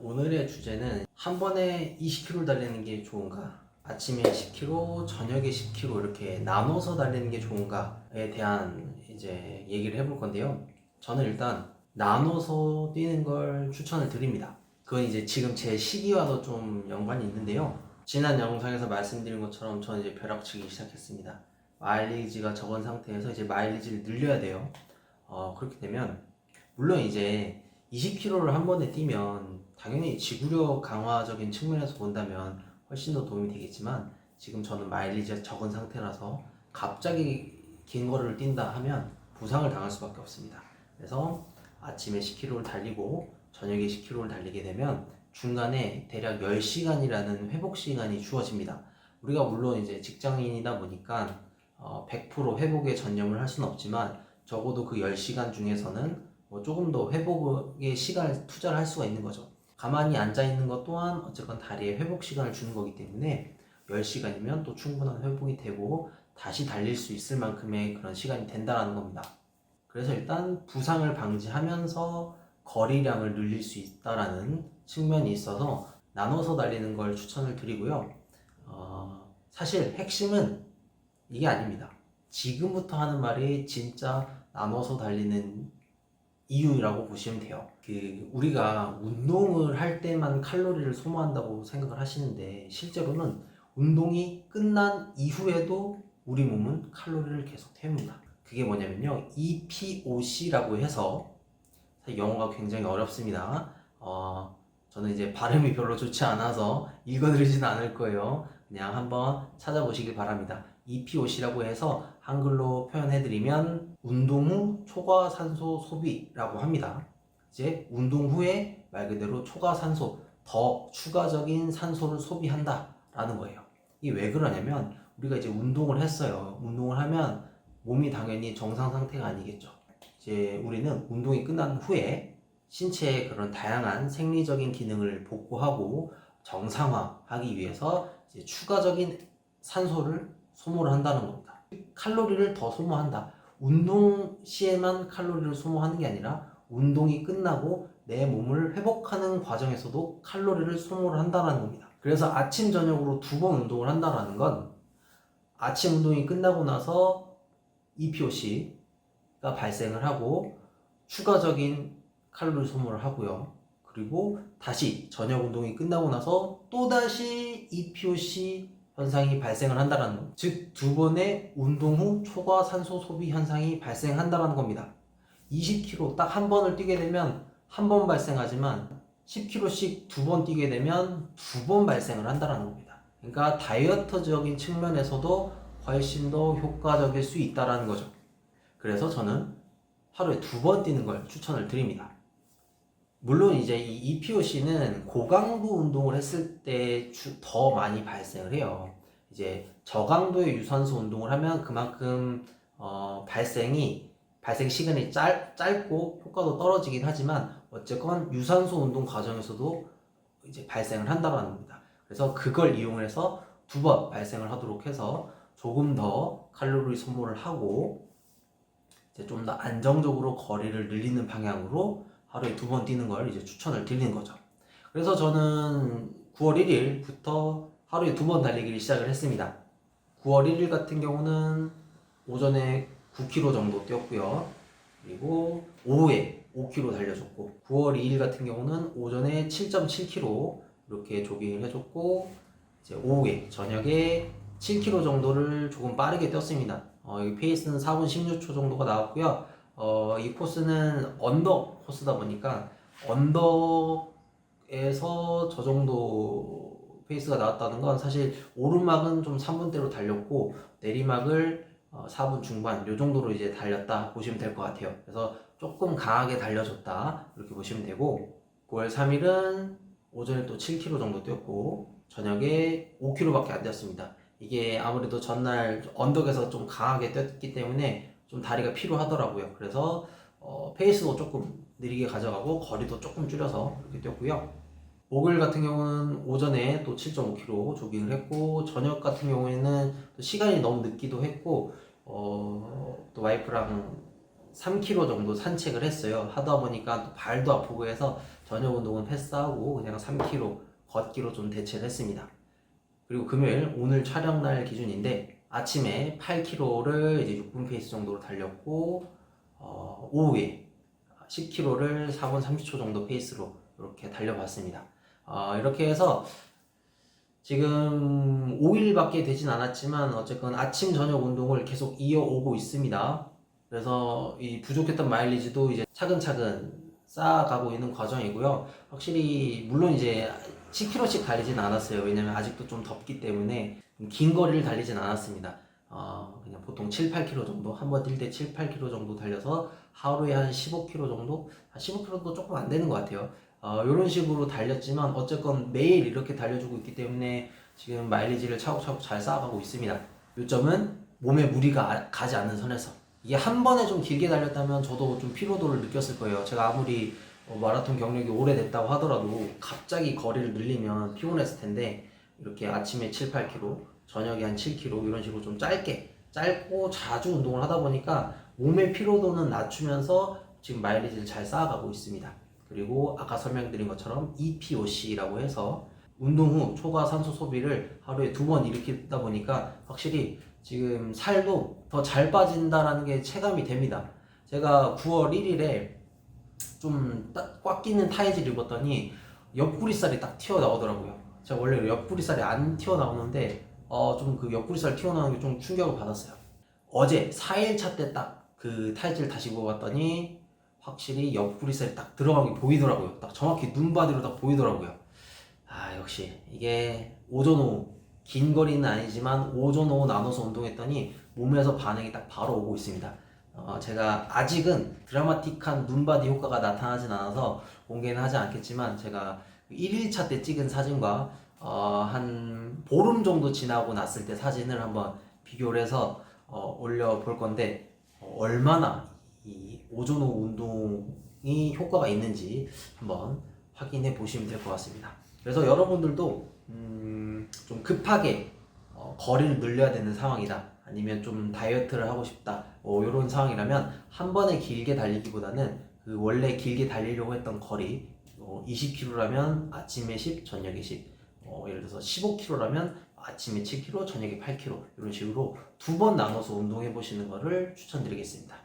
오늘의 주제는 한 번에 20km 달리는 게 좋은가? 아침에 10km, 저녁에 10km 이렇게 나눠서 달리는 게 좋은가에 대한 이제 얘기를 해볼 건데요. 저는 일단 나눠서 뛰는 걸 추천을 드립니다. 그건 이제 지금 제 시기와도 좀 연관이 있는데요. 지난 영상에서 말씀드린 것처럼 저는 이제 벼락치기 시작했습니다. 마일리지가 적은 상태에서 이제 마일리지를 늘려야 돼요. 그렇게 되면 물론 이제 20km를 한 번에 뛰면 당연히 지구력 강화적인 측면에서 본다면 훨씬 더 도움이 되겠지만, 지금 저는 마일리지가 적은 상태라서 갑자기 긴 거리를 뛴다 하면 부상을 당할 수밖에 없습니다. 그래서 아침에 10km를 달리고 저녁에 10km를 달리게 되면 중간에 대략 10시간이라는 회복 시간이 주어집니다. 우리가 물론 이제 직장인이다 보니까 100% 회복에 전념을 할 수는 없지만, 적어도 그 10시간 중에서는 조금 더 회복에 시간을 투자를 할 수가 있는 거죠. 가만히 앉아 있는 것 또한 어쨌건 다리에 회복 시간을 주는 거기 때문에 10시간이면 또 충분한 회복이 되고 다시 달릴 수 있을 만큼의 그런 시간이 된다는 겁니다. 그래서 일단 부상을 방지하면서 거리량을 늘릴 수 있다라는 측면이 있어서 나눠서 달리는 걸 추천을 드리고요. 사실 핵심은 이게 아닙니다. 지금부터 하는 말이 진짜 나눠서 달리는 이유라고 보시면 돼요. 우리가 운동을 할 때만 칼로리를 소모한다고 생각을 하시는데, 실제로는 운동이 끝난 이후에도 우리 몸은 칼로리를 계속 태웁니다. 그게 뭐냐면요, EPOC라고 해서, 영어가 굉장히 어렵습니다. 저는 이제 발음이 별로 좋지 않아서 읽어드리지는 않을 거예요. 그냥 한번 찾아보시길 바랍니다. EPOC라고 해서 한글로 표현해드리면 운동 후 초과 산소 소비라고 합니다. 이제 운동 후에 말 그대로 초과 산소, 더 추가적인 산소를 소비한다 라는 거예요. 이게 왜 그러냐면, 우리가 이제 운동을 했어요. 운동을 하면 몸이 당연히 정상 상태가 아니겠죠. 이제 우리는 운동이 끝난 후에 신체의 그런 다양한 생리적인 기능을 복구하고 정상화하기 위해서 이제 추가적인 산소를 소모를 한다는 겁니다. 칼로리를 더 소모한다. 운동 시에만 칼로리를 소모하는 게 아니라 운동이 끝나고 내 몸을 회복하는 과정에서도 칼로리를 소모를 한다는 겁니다. 그래서 아침 저녁으로 2번 운동을 한다는 건 아침 운동이 끝나고 나서 EPOC가 발생을 하고 추가적인 칼로리 소모를 하고요. 그리고 다시 저녁 운동이 끝나고 나서 또다시 EPOC 현상이 발생을 한다는 것. 즉, 2번의 운동 후 초과 산소 소비 현상이 발생한다는 겁니다. 20km 딱 한 번을 뛰게 되면 한 번 발생하지만 10km씩 2번 뛰게 되면 2번 발생을 한다는 겁니다. 그러니까 다이어트적인 측면에서도 훨씬 더 효과적일 수 있다는 거죠. 그래서 저는 하루에 2번 뛰는 걸 추천을 드립니다. 물론 이제 이 EPOC는 고강도 운동을 했을 때 더 많이 발생을 해요. 이제 저강도의 유산소 운동을 하면 그만큼 발생 시간이 짧고 효과도 떨어지긴 하지만, 어쨌건 유산소 운동 과정에서도 이제 발생을 한다고 합니다. 그래서 그걸 이용해서 2번 발생을 하도록 해서 조금 더 칼로리 소모를 하고 이제 좀 더 안정적으로 거리를 늘리는 방향으로 하루에 2번 뛰는 걸 이제 추천을 드리는 거죠. 그래서 저는 9월 1일부터 하루에 2번 달리기를 시작을 했습니다. 9월 1일 같은 경우는 오전에 9km 정도 뛰었고요. 그리고 오후에 5km 달려줬고, 9월 2일 같은 경우는 오전에 7.7km 이렇게 조깅을 해줬고, 이제 오후에 저녁에 7km 정도를 조금 빠르게 뛰었습니다. 여기 페이스는 4분 16초 정도가 나왔고요. 이 코스는 언덕 코스다 보니까 언덕에서 저 정도 페이스가 나왔다는 건, 사실 오르막은 좀 3분대로 달렸고 내리막을 4분 중반 요 정도로 이제 달렸다 보시면 될 것 같아요. 그래서 조금 강하게 달려줬다 이렇게 보시면 되고, 9월 3일은 오전에 또 7km 정도 뛰었고 저녁에 5km밖에 안 뛰었습니다. 이게 아무래도 전날 언덕에서 좀 강하게 뛰었기 때문에 좀 다리가 피로하더라고요. 그래서 페이스도 조금 느리게 가져가고 거리도 조금 줄여서 이렇게 뛰었고요. 목요일 같은 경우는 오전에 또 7.5km 조깅을 했고, 저녁 같은 경우에는 또 시간이 너무 늦기도 했고 또 와이프랑 3km 정도 산책을 했어요. 하다 보니까 또 발도 아프고 해서 저녁 운동은 패스하고 그냥 3km 걷기로 좀 대체를 했습니다. 그리고 금요일 오늘 촬영날 기준인데 아침에 8km를 이제 6분 페이스 정도로 달렸고 오후에 10km를 4분 30초 정도 페이스로 이렇게 달려봤습니다. 이렇게 해서 지금 5일밖에 되진 않았지만 어쨌건 아침 저녁 운동을 계속 이어오고 있습니다. 그래서 이 부족했던 마일리지도 이제 차근차근 쌓아가고 있는 과정이고요. 확실히 물론 이제 10km씩 달리진 않았어요. 왜냐면 아직도 좀 덥기 때문에 긴 거리를 달리진 않았습니다. 그냥 보통 7, 8km 정도, 한 번 뛸 때 7, 8km 정도 달려서 하루에 한 15km 정도? 15km도 조금 안 되는 것 같아요. 이런 식으로 달렸지만 어쨌건 매일 이렇게 달려주고 있기 때문에 지금 마일리지를 차곡차곡 잘 쌓아가고 있습니다. 요점은 몸에 무리가 가지 않는 선에서, 이게 한 번에 좀 길게 달렸다면 저도 좀 피로도를 느꼈을 거예요. 제가 아무리 마라톤 경력이 오래됐다고 하더라도 갑자기 거리를 늘리면 피곤했을 텐데 이렇게 아침에 7, 8km, 저녁에 한 7km 이런 식으로 좀 짧고 자주 운동을 하다 보니까 몸의 피로도는 낮추면서 지금 마일리지를 잘 쌓아가고 있습니다. 그리고 아까 설명드린 것처럼 EPOC라고 해서 운동 후 초과 산소 소비를 하루에 2번 일으키다 보니까 확실히 지금 살도 더 잘 빠진다라는 게 체감이 됩니다. 제가 9월 1일에 좀 꽉 끼는 타이즈를 입었더니 옆구리살이 딱 튀어나오더라고요. 제가 원래 옆구리살이 안 튀어나오는데 좀 그 옆구리살 튀어나오는 게 좀 충격을 받았어요. 어제 4일차 때 딱 그 타이즈를 다시 입어봤더니 확실히 옆구리살이 딱 들어간 게 보이더라고요. 딱 정확히 눈바디로 딱 보이더라고요. 역시 이게 오전 오후 긴 거리는 아니지만 오전 오후 나눠서 운동했더니 몸에서 반응이 딱 바로 오고 있습니다. 제가 아직은 드라마틱한 눈바디 효과가 나타나진 않아서 공개는 하지 않겠지만 제가 1일차 때 찍은 사진과 한 보름 정도 지나고 났을 때 사진을 한번 비교를 해서 올려볼 건데 얼마나 이 오전 오후 운동이 효과가 있는지 한번 확인해 보시면 될 것 같습니다. 그래서 여러분들도 좀 급하게 거리를 늘려야 되는 상황이다, 아니면 좀 다이어트를 하고 싶다, 이런 상황이라면 한 번에 길게 달리기보다는 그 원래 길게 달리려고 했던 거리 20km라면 아침에 10, 저녁에 10, 예를 들어서 15km라면 아침에 7km, 저녁에 8km, 이런 식으로 2번 나눠서 운동해 보시는 것을 추천드리겠습니다.